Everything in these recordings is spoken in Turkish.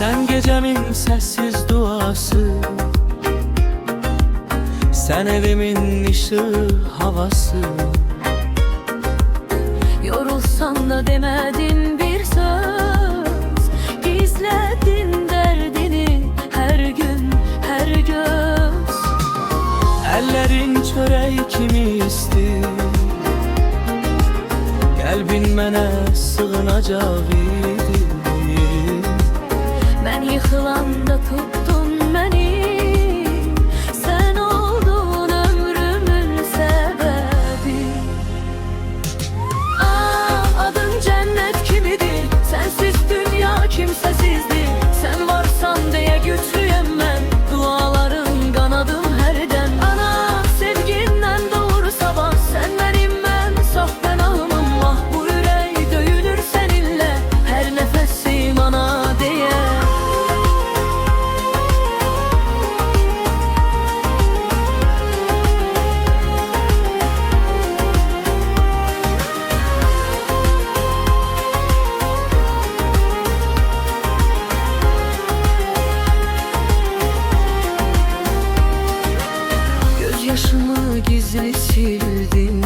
Sen gecemin sessiz duası, sen evimin ışığı havası. Yorulsan da demedin bir söz, gizledin derdini her gün her göz. Ellerin çörek kimi istir, kalbin mənə sığınacaq idi. Ben yıkılanda tuttun beni, sen oldun ömrümün sebebi. Adın cennet gibidir, sensiz dünya kimsesizdir. Sen varsan diye güçlüyüm ben, duaların kanadım herden. Ana sevginden doğru sabah, sen benim ben, saf ben ağımım. Ah bu yürek döyünür seninle, her nefesim ana diye. Yaşımı gizli sildin,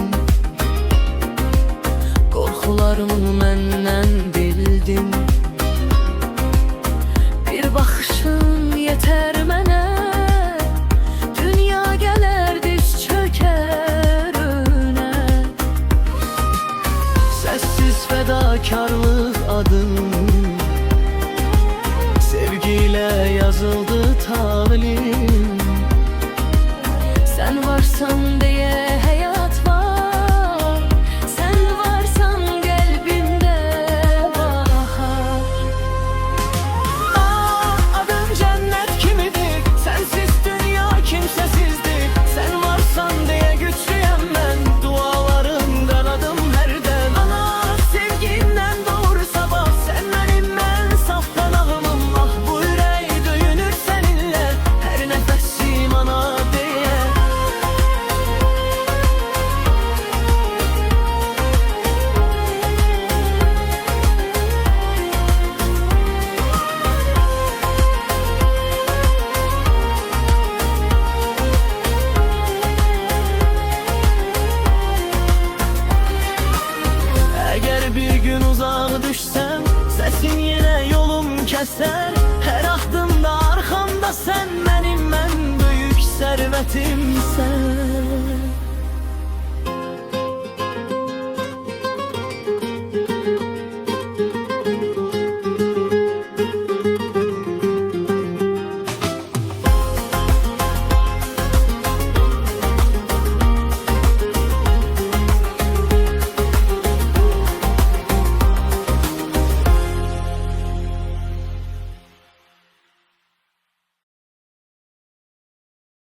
korkularımı menden bildin. Bir bakışın yeter mənə, dünya gələr diz çöker önə. Sessiz fedakarlık adım, sevgiyle yazıldı talim. Sen varsan diye hayat var, sen varsan kalbimde bahar. Adın cennet kimidir, sensiz dünya kimsesizdir. Sen varsan diye güçlüyüm ben, duaların kanadım herden. Ana sevginden doğru sabah, sen benim ben, saf kanağımım. Ah bu yürek döyünür seninle, her nefesim ana diye. Eğer bir gün uzağa düşsem, sesin yine yolum keser. Her ahdımda arkamda sen, benim en büyük servetimsen.